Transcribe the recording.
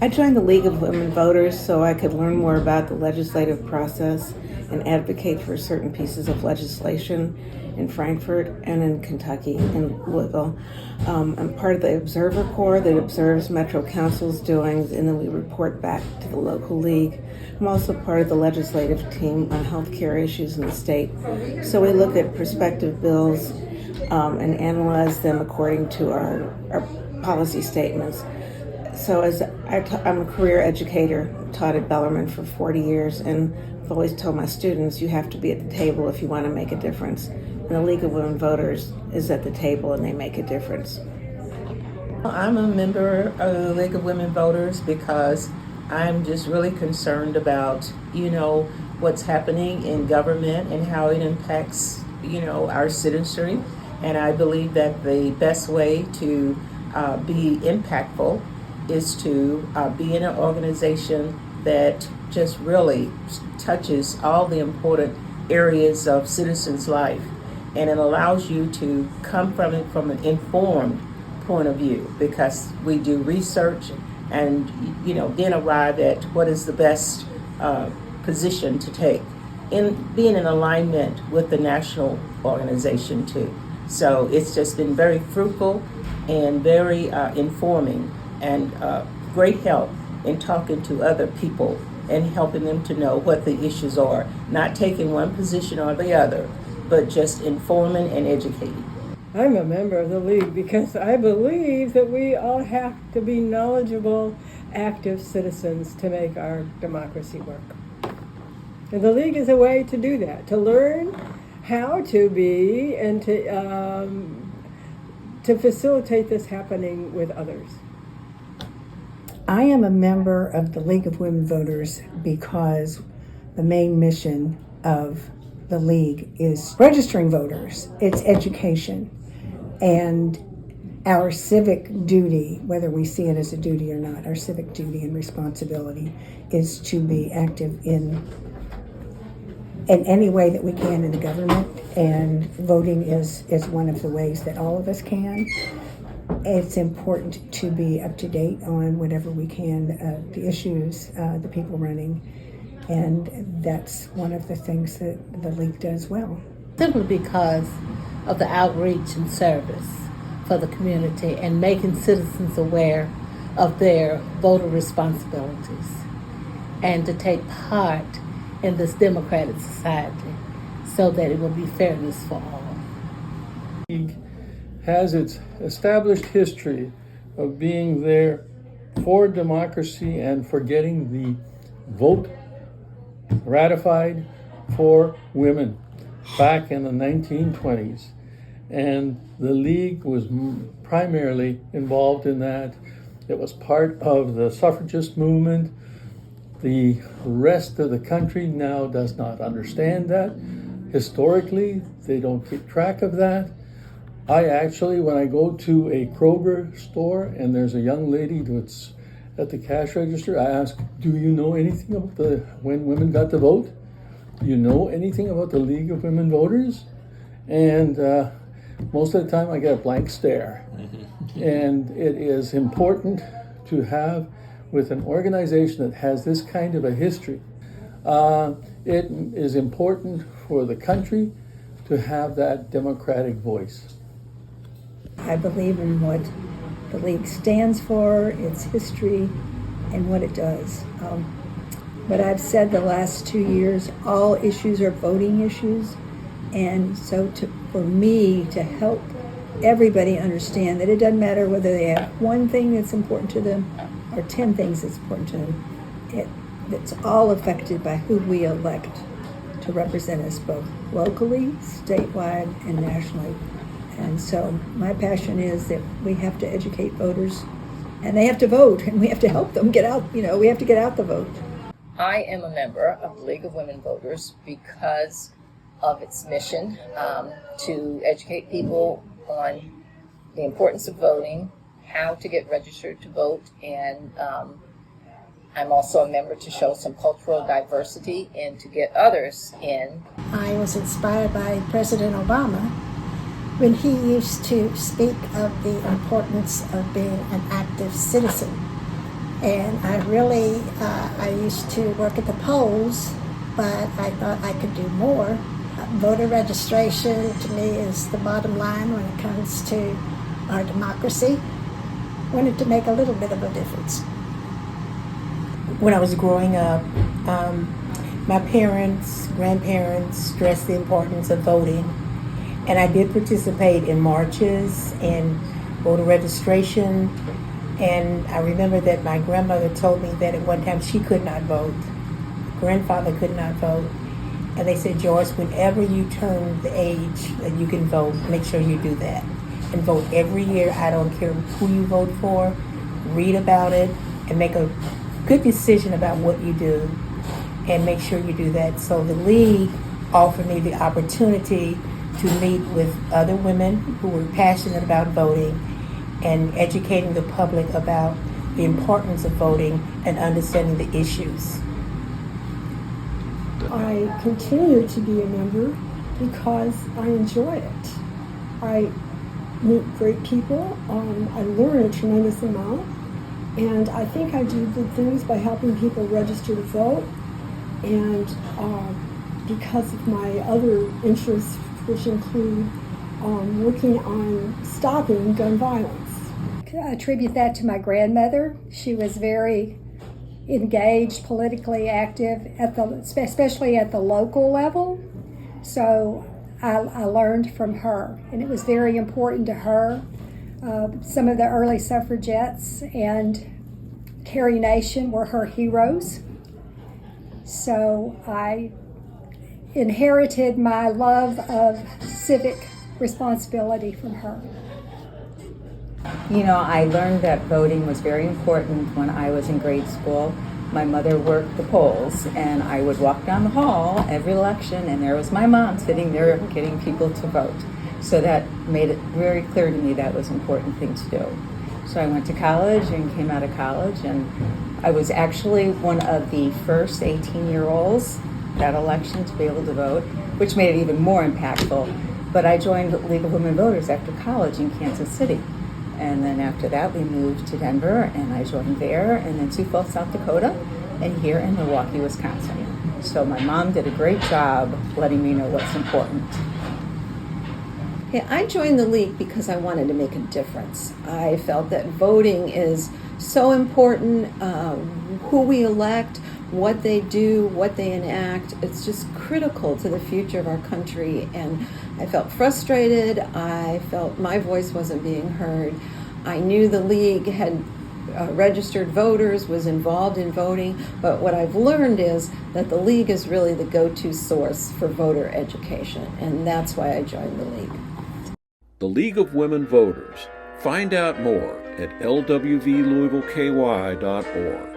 I joined the League of Women Voters so I could learn more about the legislative process and advocate for certain pieces of legislation in Frankfort and in Kentucky, in Louisville. I'm part of the Observer Corps that observes Metro Council's doings, and then we report back to the local league. I'm also part of the legislative team on healthcare issues in the state. So we look at prospective bills and analyze them according to our policy statements. So I'm a career educator, taught at Bellarmine for 40 years, and I've always told my students you have to be at the table if you want to make a difference. And the League of Women Voters is at the table and they make a difference. I'm a member of the League of Women Voters because I'm just really concerned about, what's happening in government and how it impacts, our citizenry. And I believe that the best way to be impactful is to be in an organization that just really touches all the important areas of citizens' life. And it allows you to come from it from an informed point of view, because we do research and then arrive at what is the best position to take in being in alignment with the national organization too. So it's just been very fruitful and very informing and great help in talking to other people and helping them to know what the issues are, not taking one position or the other, but just informing and educating. I'm a member of the League because I believe that we all have to be knowledgeable, active citizens to make our democracy work. And the League is a way to do that, to learn how to be and to facilitate this happening with others. I am a member of the League of Women Voters because the main mission of the League is registering voters. It's education. And our civic duty, whether we see it as a duty or not, our civic duty and responsibility is to be active in any way that we can in the government. And voting is one of the ways that all of us can. It's important to be up to date on whatever we can, the issues, the people running, and that's one of the things that the League does well. Simply because of the outreach and service for the community and making citizens aware of their voter responsibilities and to take part in this democratic society so that it will be fairness for all. Has its established history of being there for democracy and for getting the vote ratified for women back in the 1920s. And the League was primarily involved in that. It was part of the suffragist movement. The rest of the country now does not understand that. Historically, they don't keep track of that. I actually, when I go to a Kroger store and there's a young lady that's at the cash register, I ask, do you know anything about when women got to vote? Do you know anything about the League of Women Voters? And most of the time I get a blank stare. And it is important to have, with an organization that has this kind of a history, it is important for the country to have that democratic voice. I believe in what the League stands for, its history, and what it does. But I've said the last 2 years, all issues are voting issues. And so for me to help everybody understand that it doesn't matter whether they have one thing that's important to them or 10 things that's important to them, it's all affected by who we elect to represent us both locally, statewide, and nationally. And so my passion is that we have to educate voters, and they have to vote, and we have to help them get out, we have to get out the vote. I am a member of the League of Women Voters because of its mission to educate people on the importance of voting, how to get registered to vote, and I'm also a member to show some cultural diversity and to get others in. I was inspired by President Obama when he used to speak of the importance of being an active citizen. And I used to work at the polls, but I thought I could do more. Voter registration to me is the bottom line when it comes to our democracy. Wanted to make a little bit of a difference. When I was growing up, my parents, grandparents stressed the importance of voting, and I did participate in marches and voter registration. And I remember that my grandmother told me that at one time she could not vote. Grandfather could not vote. And they said, Joyce, whenever you turn the age that you can vote, make sure you do that. And vote every year. I don't care who you vote for. Read about it and make a good decision about what you do. And make sure you do that. So the League offered me the opportunity to meet with other women who were passionate about voting and educating the public about the importance of voting and understanding the issues. I continue to be a member because I enjoy it. I meet great people. I learn a tremendous amount. And I think I do good things by helping people register to vote. And because of my other interests, which include working on stopping gun violence. I attribute that to my grandmother. She was very engaged, politically active, especially at the local level. So I learned from her, and it was very important to her. Some of the early suffragettes and Carrie Nation were her heroes. So I inherited my love of civic responsibility from her. You know, I learned that voting was very important when I was in grade school. My mother worked the polls, and I would walk down the hall every election, and there was my mom sitting there getting people to vote. So that made it very clear to me that was an important thing to do. So I went to college and came out of college, and I was actually one of the first 18-year-olds that election to be able to vote, which made it even more impactful. But I joined the League of Women Voters after college in Kansas City. And then after that, we moved to Denver, and I joined there, and then Sioux Falls, South Dakota, and here in Milwaukee, Wisconsin. So my mom did a great job letting me know what's important. Yeah, I joined the League because I wanted to make a difference. I felt that voting is so important, who we elect, what they do, what they enact. It's just critical to the future of our country. And I felt frustrated. I felt my voice wasn't being heard. I knew the League had registered voters, was involved in voting, but what I've learned is that the League is really the go-to source for voter education, and that's why I joined the League. The League of Women Voters. Find out more at lwvlouisvilleky.org.